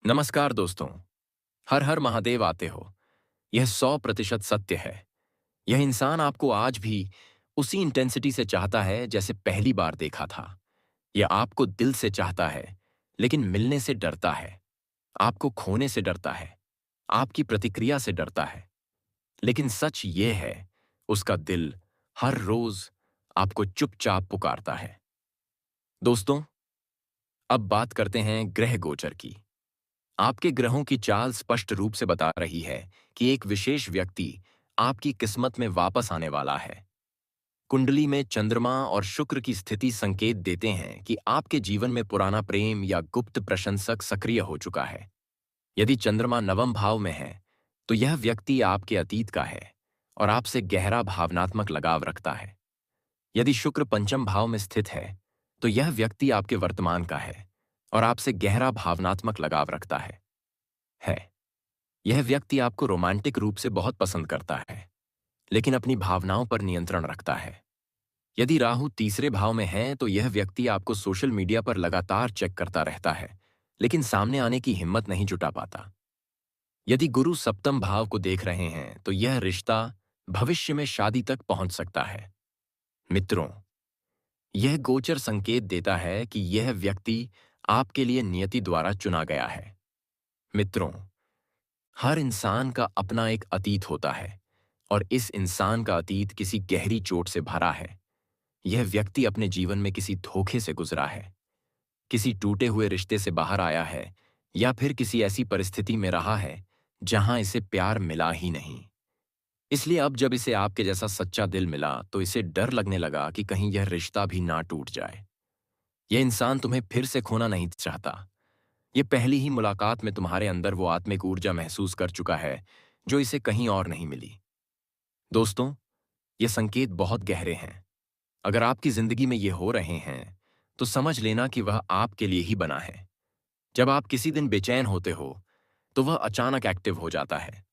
नमस्कार दोस्तों। हर हर महादेव आते हो। यह 100% सत्य है। यह इंसान आपको आज भी उसी इंटेंसिटी से चाहता है जैसे पहली बार देखा था। यह आपको दिल से चाहता है, लेकिन मिलने से डरता है। आपको खोने से डरता है। आपकी प्रतिक्रिया से डरता है। लेकिन सच ये है, उसका दिल हर रोज आपको चुपचाप पुकारता है। दोस्तों, अब बात करते हैं ग्रह गोचर की। आपके ग्रहों की चाल स्पष्ट रूप से बता रही है कि एक विशेष व्यक्ति आपकी किस्मत में वापस आने वाला है। कुंडली में चंद्रमा और शुक्र की स्थिति संकेत देते हैं कि आपके जीवन में पुराना प्रेम या गुप्त प्रशंसक सक्रिय हो चुका है। यदि चंद्रमा नवम भाव में है, तो यह व्यक्ति आपके अतीत का है और आपसे गहरा भावनात्मक लगाव रखता है। यदि शुक्र पंचम भाव में स्थित है, तो यह व्यक्ति आपके वर्तमान का है और आपसे गहरा भावनात्मक लगाव रखता है। यह व्यक्ति आपको रोमांटिक रूप से बहुत पसंद करता है, लेकिन अपनी भावनाओं पर नियंत्रण रखता है। यदि राहु तीसरे भाव में है, तो यह व्यक्ति आपको सोशल मीडिया पर लगातार चेक करता रहता है, लेकिन सामने आने की हिम्मत नहीं जुटा पाता। यदि गुरु सप्तम भाव को देख रहे हैं, तो यह रिश्ता भविष्य में शादी तक पहुंच सकता है। मित्रों, यह गोचर संकेत देता है कि यह व्यक्ति आपके लिए नियति द्वारा चुना गया है। मित्रों, हर इंसान का अपना एक अतीत होता है और इस इंसान का अतीत किसी गहरी चोट से भरा है। यह व्यक्ति अपने जीवन में किसी धोखे से गुजरा है, किसी टूटे हुए रिश्ते से बाहर आया है, या फिर किसी ऐसी परिस्थिति में रहा है जहां इसे प्यार मिला ही नहीं। इसलिए अब जब इसे आपके जैसा सच्चा दिल मिला, तो इसे डर लगने लगा कि कहीं यह रिश्ता भी ना टूट जाए। यह इंसान तुम्हें फिर से खोना नहीं चाहता। ये पहली ही मुलाकात में तुम्हारे अंदर वो आत्मिक ऊर्जा महसूस कर चुका है जो इसे कहीं और नहीं मिली। दोस्तों, ये संकेत बहुत गहरे हैं। अगर आपकी जिंदगी में ये हो रहे हैं, तो समझ लेना कि वह आपके लिए ही बना है। जब आप किसी दिन बेचैन होते हो, तो वह अचानक एक्टिव हो जाता है।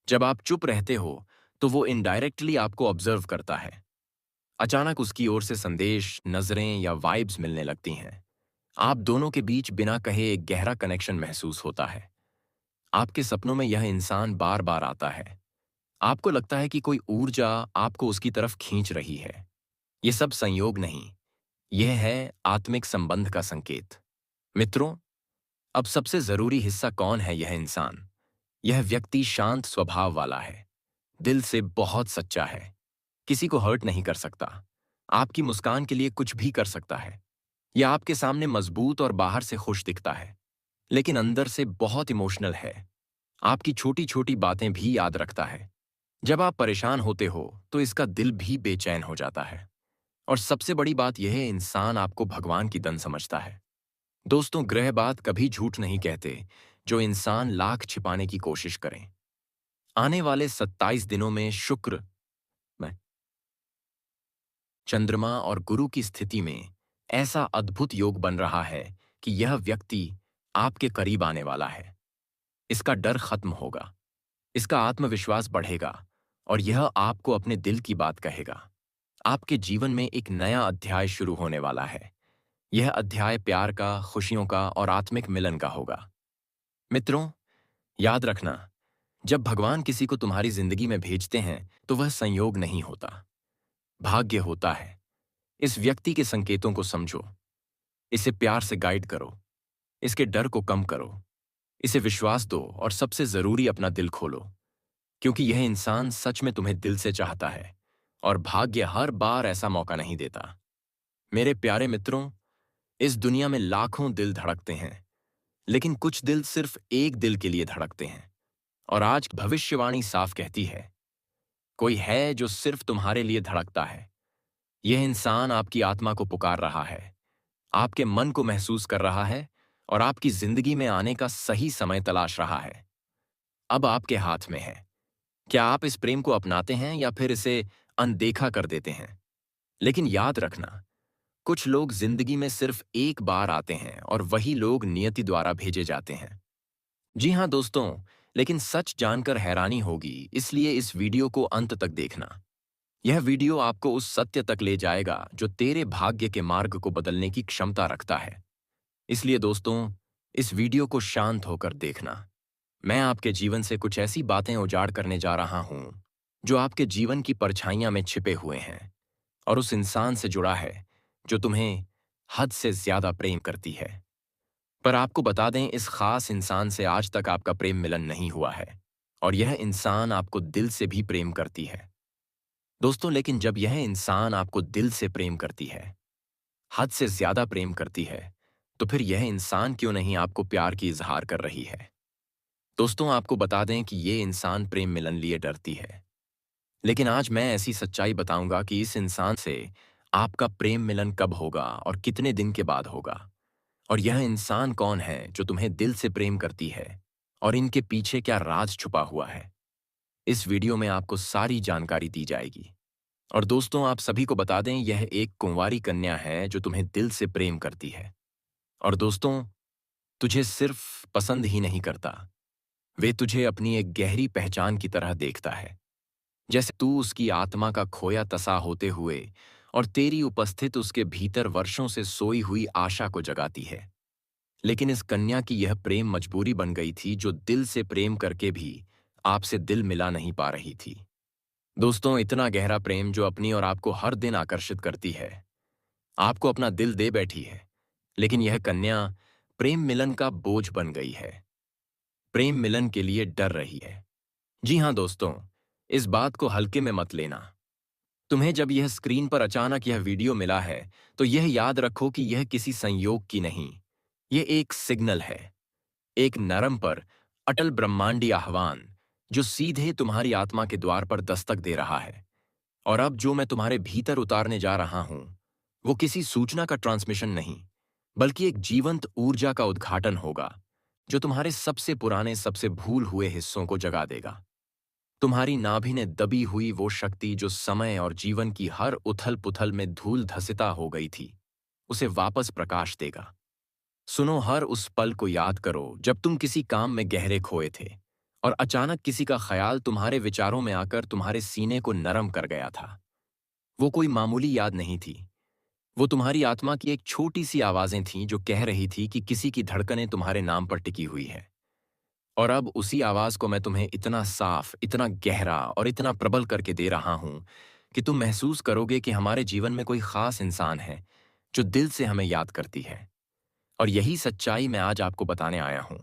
जब आप चुप रहते हो, तो वो इनडायरेक्टली आपको ऑब्जर्व करता है। अचानक उसकी ओर से संदेश, नजरें या वाइब्स मिलने लगती हैं। आप दोनों के बीच बिना कहे एक गहरा कनेक्शन महसूस होता है। आपके सपनों में यह इंसान बार बार आता है। आपको लगता है कि कोई ऊर्जा आपको उसकी तरफ खींच रही है। ये सब संयोग नहीं, यह है आत्मिक संबंध का संकेत। मित्रों, अब सबसे जरूरी हिस्सा कौन है यह इंसान? यह व्यक्ति शांत स्वभाव वाला है, दिल से बहुत सच्चा है, किसी को हर्ट नहीं कर सकता, आपकी मुस्कान के लिए कुछ भी कर सकता है। यह आपके सामने मजबूत और बाहर से खुश दिखता है, लेकिन अंदर से बहुत इमोशनल है। आपकी छोटी छोटी बातें भी याद रखता है। जब आप परेशान होते हो, तो इसका दिल भी बेचैन हो जाता है। और सबसे बड़ी बात यह है, इंसान आपको भगवान की दन समझता है। दोस्तों, ग्रह बात कभी झूठ नहीं कहते, जो इंसान लाख छिपाने की कोशिश करें। आने वाले 27 दिनों में शुक्र में चंद्रमा और गुरु की स्थिति में ऐसा अद्भुत योग बन रहा है कि यह व्यक्ति आपके करीब आने वाला है। इसका डर खत्म होगा, इसका आत्मविश्वास बढ़ेगा और यह आपको अपने दिल की बात कहेगा। आपके जीवन में एक नया अध्याय शुरू होने वाला है। यह अध्याय प्यार का, खुशियों का और आत्मिक मिलन का होगा। मित्रों, याद रखना, जब भगवान किसी को तुम्हारी जिंदगी में भेजते हैं, तो वह संयोग नहीं होता, भाग्य होता है। इस व्यक्ति के संकेतों को समझो, इसे प्यार से गाइड करो, इसके डर को कम करो, इसे विश्वास दो और सबसे जरूरी अपना दिल खोलो, क्योंकि यह इंसान सच में तुम्हें दिल से चाहता है और भाग्य हर बार ऐसा मौका नहीं देता। मेरे प्यारे मित्रों, इस दुनिया में लाखों दिल धड़कते हैं, लेकिन कुछ दिल सिर्फ एक दिल के लिए धड़कते हैं। और आज भविष्यवाणी साफ कहती है, कोई है जो सिर्फ तुम्हारे लिए धड़कता है। यह इंसान आपकी आत्मा को पुकार रहा है, आपके मन को महसूस कर रहा है और आपकी जिंदगी में आने का सही समय तलाश रहा है। अब आपके हाथ में है, क्या आप इस प्रेम को अपनाते हैं या फिर इसे अनदेखा कर देते हैं? लेकिन याद रखना, कुछ लोग जिंदगी में सिर्फ एक बार आते हैं और वही लोग नियति द्वारा भेजे जाते हैं। जी हाँ दोस्तों, लेकिन सच जानकर हैरानी होगी, इसलिए इस वीडियो को अंत तक देखना। यह वीडियो आपको उस सत्य तक ले जाएगा जो तेरे भाग्य के मार्ग को बदलने की क्षमता रखता है। इसलिए दोस्तों, इस वीडियो को शांत होकर देखना। मैं आपके जीवन से कुछ ऐसी बातें उजाड़ करने जा रहा हूं जो आपके जीवन की परछाइयां में छिपे हुए हैं और उस इंसान से जुड़ा है जो तुम्हें हद से ज्यादा प्रेम करती है। पर आपको बता दें, इस खास इंसान से आज तक आपका प्रेम मिलन नहीं हुआ है और यह इंसान आपको दिल से भी प्रेम करती है। दोस्तों, लेकिन जब यह इंसान आपको दिल से प्रेम करती है, हद से ज्यादा प्रेम करती है, तो फिर यह इंसान क्यों नहीं आपको प्यार की इजहार कर रही है? दोस्तों, आपको बता दें कि ये इंसान प्रेम मिलन लिए डरती है। लेकिन आज मैं ऐसी सच्चाई बताऊंगा कि इस इंसान से आपका प्रेम मिलन कब होगा और कितने दिन के बाद होगा। और यह इंसान कौन है जो तुम्हें दिल से प्रेम करती है और इनके पीछे क्या राज छुपा हुआ है। इस वीडियो में आपको सारी जानकारी दी जाएगी। और दोस्तों, आप सभी को बता दें, यह एक कुंवारी कन्या है जो तुम्हें दिल से प्रेम करती है। और दोस्तों, तुझे सिर्फ पसंद ही नहीं करता, वे तुझे अपनी एक गहरी पहचान की तरह देखता है। जैसे तू उसकी आत्मा का खोया तसा होते हुए और तेरी उपस्थित उसके भीतर वर्षों से सोई हुई आशा को जगाती है। लेकिन इस कन्या की यह प्रेम मजबूरी बन गई थी, जो दिल से प्रेम करके भी आपसे दिल मिला नहीं पा रही थी। दोस्तों, इतना गहरा प्रेम जो अपनी और आपको हर दिन आकर्षित करती है, आपको अपना दिल दे बैठी है, लेकिन यह कन्या प्रेम मिलन का बोझ बन गई है, प्रेम मिलन के लिए डर रही है। जी हाँ दोस्तों, इस बात को हल्के में मत लेना। तुम्हें जब यह स्क्रीन पर अचानक यह वीडियो मिला है, तो यह याद रखो कि यह किसी संयोग की नहीं, यह एक सिग्नल है, एक नरम पर अटल ब्रह्मांडी आह्वान जो सीधे तुम्हारी आत्मा के द्वार पर दस्तक दे रहा है। और अब जो मैं तुम्हारे भीतर उतारने जा रहा हूं, वो किसी सूचना का ट्रांसमिशन नहीं, बल्कि एक जीवंत ऊर्जा का उद्घाटन होगा जो तुम्हारे सबसे पुराने, सबसे भूल हुए हिस्सों को जगा देगा। तुम्हारी नाभि ने दबी हुई वो शक्ति जो समय और जीवन की हर उथल पुथल में धूल धसिता हो गई थी, उसे वापस प्रकाश देगा। सुनो, हर उस पल को याद करो जब तुम किसी काम में गहरे खोए थे और अचानक किसी का ख्याल तुम्हारे विचारों में आकर तुम्हारे सीने को नरम कर गया था। वो कोई मामूली याद नहीं थी, वो तुम्हारी आत्मा की एक छोटी सी आवाजें थीं जो कह रही थी कि किसी की धड़कनें तुम्हारे नाम पर टिकी हुई है। और अब उसी आवाज को मैं तुम्हें इतना साफ, इतना गहरा और इतना प्रबल करके दे रहा हूं कि तुम महसूस करोगे कि हमारे जीवन में कोई खास इंसान है जो दिल से हमें याद करती है। और यही सच्चाई मैं आज आपको बताने आया हूं।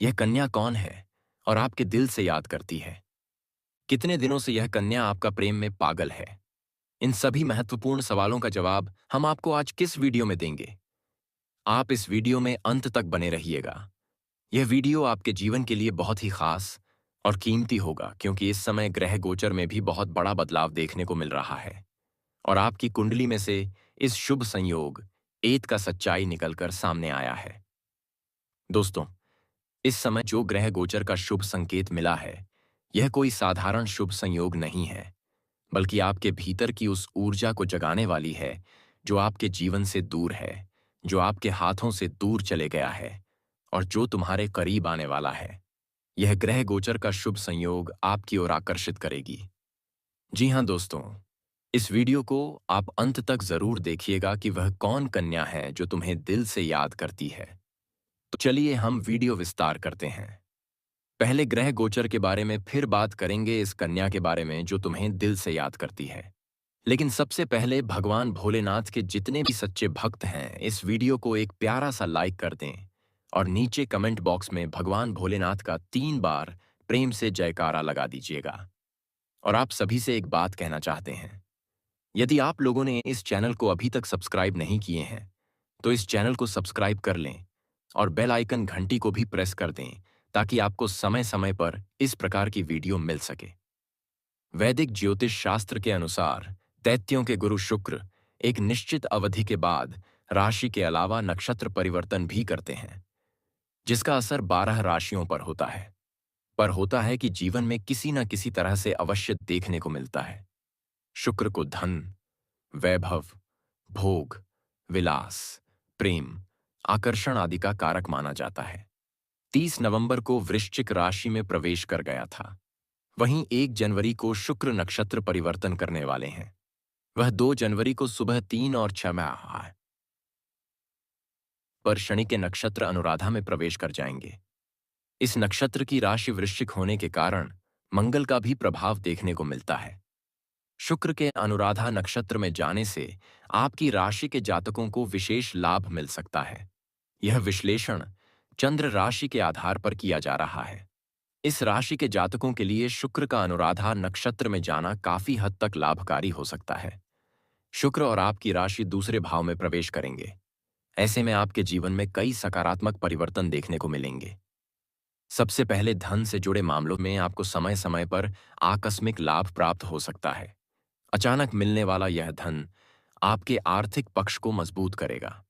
यह कन्या कौन है और आपके दिल से याद करती है? कितने दिनों से यह कन्या आपका प्रेम में पागल है? इन सभी महत्वपूर्ण सवालों का जवाब हम आपको आज किस वीडियो में देंगे। आप इस वीडियो में अंत तक बने रहिएगा। यह वीडियो आपके जीवन के लिए बहुत ही खास और कीमती होगा, क्योंकि इस समय ग्रह गोचर में भी बहुत बड़ा बदलाव देखने को मिल रहा है और आपकी कुंडली में से इस शुभ संयोग एत का सच्चाई निकलकर सामने आया है। दोस्तों, इस समय जो ग्रह गोचर का शुभ संकेत मिला है, यह कोई साधारण शुभ संयोग नहीं है, बल्कि आपके भीतर की उस ऊर्जा को जगाने वाली है जो आपके जीवन से दूर है, जो आपके हाथों से दूर चले गया है और जो तुम्हारे करीब आने वाला है। यह ग्रह गोचर का शुभ संयोग आपकी ओर आकर्षित करेगी। जी हाँ दोस्तों, इस वीडियो को आप अंत तक जरूर देखिएगा कि वह कौन कन्या है जो तुम्हें दिल से याद करती है। तो चलिए हम वीडियो विस्तार करते हैं। पहले ग्रह गोचर के बारे में, फिर बात करेंगे इस कन्या के बारे में जो तुम्हें दिल से याद करती है। लेकिन सबसे पहले भगवान भोलेनाथ के जितने भी सच्चे भक्त हैं, इस वीडियो को एक प्यारा सा लाइक कर दें और नीचे कमेंट बॉक्स में भगवान भोलेनाथ का 3 बार प्रेम से जयकारा लगा दीजिएगा। और आप सभी से एक बात कहना चाहते हैं, यदि आप लोगों ने इस चैनल को अभी तक सब्सक्राइब नहीं किए हैं, तो इस चैनल को सब्सक्राइब कर लें और बेल आइकन घंटी को भी प्रेस कर दें, ताकि आपको समय समय पर इस प्रकार की वीडियो मिल सके। वैदिक ज्योतिष शास्त्र के अनुसार दैत्यों के गुरु शुक्र एक निश्चित अवधि के बाद राशि के अलावा नक्षत्र परिवर्तन भी करते हैं, जिसका असर 12 राशियों पर होता है। पर होता है कि जीवन में किसी न किसी तरह से अवश्य देखने को मिलता है। शुक्र को धन, वैभव, भोग, विलास, प्रेम, आकर्षण आदि का कारक माना जाता है। 30 नवंबर को वृश्चिक राशि में प्रवेश कर गया था। वहीं 1 जनवरी को शुक्र नक्षत्र परिवर्तन करने वाले हैं। वह 2 जनवरी को सुबह 3 और 6 में है। पर शनि के नक्षत्र अनुराधा में प्रवेश कर जाएंगे। इस नक्षत्र की राशि वृश्चिक होने के कारण मंगल का भी प्रभाव देखने को मिलता है। शुक्र के अनुराधा नक्षत्र में जाने से आपकी राशि के जातकों को विशेष लाभ मिल सकता है। यह विश्लेषण चंद्र राशि के आधार पर किया जा रहा है। इस राशि के जातकों के लिए शुक्र का अनुराधा नक्षत्र में जाना काफी हद तक लाभकारी हो सकता है। शुक्र और आपकी राशि दूसरे भाव में प्रवेश करेंगे। ऐसे में आपके जीवन में कई सकारात्मक परिवर्तन देखने को मिलेंगे। सबसे पहले धन से जुड़े मामलों में आपको समय समय पर आकस्मिक लाभ प्राप्त हो सकता है। अचानक मिलने वाला यह धन आपके आर्थिक पक्ष को मजबूत करेगा।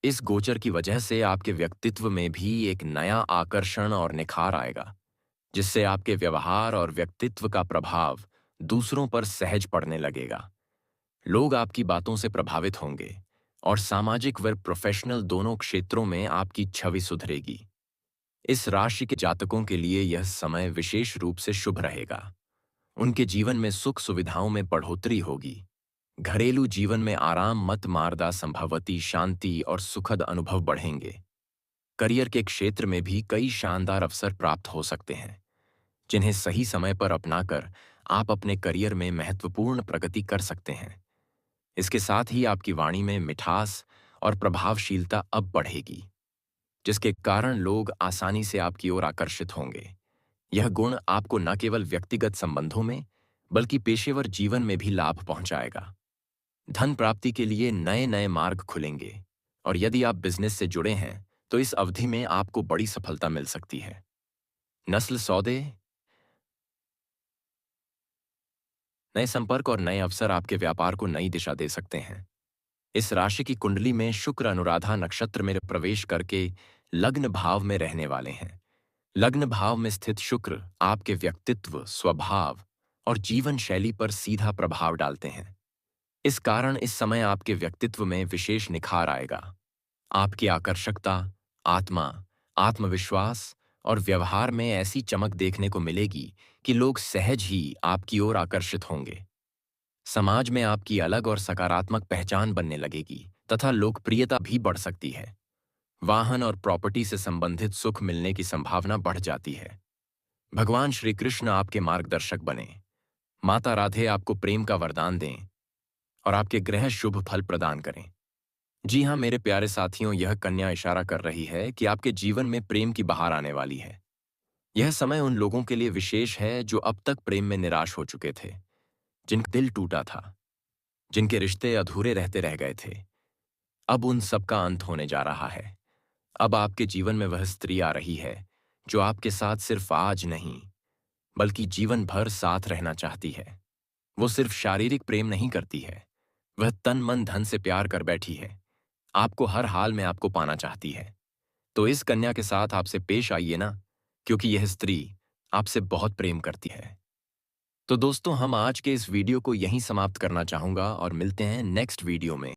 इस गोचर की वजह से आपके व्यक्तित्व में भी एक नया आकर्षण और निखार आएगा, जिससे आपके व्यवहार और व्यक्तित्व का प्रभाव दूसरों पर सहज पड़ने लगेगा। लोग आपकी बातों से प्रभावित होंगे और सामाजिक व प्रोफेशनल दोनों क्षेत्रों में आपकी छवि सुधरेगी। इस राशि के जातकों के लिए यह समय विशेष रूप से शुभ रहेगा। उनके जीवन में सुख सुविधाओं में बढ़ोतरी होगी। घरेलू जीवन में आराम मत मारदा संभवती शांति और सुखद अनुभव बढ़ेंगे। करियर के क्षेत्र में भी कई शानदार अवसर प्राप्त हो सकते हैं, जिन्हें सही समय पर अपनाकर आप अपने करियर में महत्वपूर्ण प्रगति कर सकते हैं। इसके साथ ही आपकी वाणी में मिठास और प्रभावशीलता अब बढ़ेगी, जिसके कारण लोग आसानी से आपकी ओर आकर्षित होंगे। यह गुण आपको न केवल व्यक्तिगत संबंधों में बल्कि पेशेवर जीवन में भी लाभ पहुंचाएगा। धन प्राप्ति के लिए नए नए मार्ग खुलेंगे और यदि आप बिजनेस से जुड़े हैं तो इस अवधि में आपको बड़ी सफलता मिल सकती है। नस्ल सौदे, नए संपर्क और नए अवसर आपके व्यापार को नई दिशा दे सकते हैं। इस राशि की कुंडली में शुक्र अनुराधा नक्षत्र में प्रवेश करके लग्न भाव में रहने वाले हैं। लग्न भाव में स्थित शुक्र आपके व्यक्तित्व, स्वभाव और जीवन शैली पर सीधा प्रभाव डालते हैं। इस कारण इस समय आपके व्यक्तित्व में विशेष निखार आएगा। आपकी आकर्षकता, आत्मा, आत्मविश्वास और व्यवहार में ऐसी चमक देखने को मिलेगी कि लोग सहज ही आपकी ओर आकर्षित होंगे। समाज में आपकी अलग और सकारात्मक पहचान बनने लगेगी तथा लोकप्रियता भी बढ़ सकती है। वाहन और प्रॉपर्टी से संबंधित सुख मिलने की संभावना बढ़ जाती है। भगवान श्री कृष्ण आपके मार्गदर्शक बने। माता राधे आपको प्रेम का वरदान दें और आपके ग्रह शुभ फल प्रदान करें। जी हाँ मेरे प्यारे साथियों, यह कन्या इशारा कर रही है कि आपके जीवन में प्रेम की बहार आने वाली है। यह समय उन लोगों के लिए विशेष है जो अब तक प्रेम में निराश हो चुके थे, जिनका दिल टूटा था, जिनके रिश्ते अधूरे रहते रह गए थे। अब उन सब का अंत होने जा रहा है। अब आपके जीवन में वह स्त्री आ रही है जो आपके साथ सिर्फ आज नहीं बल्कि जीवन भर साथ रहना चाहती है। वो सिर्फ शारीरिक प्रेम नहीं करती है, वह तन मन धन से प्यार कर बैठी है। आपको हर हाल में आपको पाना चाहती है। तो इस कन्या के साथ आपसे पेश आइए ना, क्योंकि यह स्त्री आपसे बहुत प्रेम करती है। तो दोस्तों, हम आज के इस वीडियो को यहीं समाप्त करना चाहूंगा और मिलते हैं नेक्स्ट वीडियो में।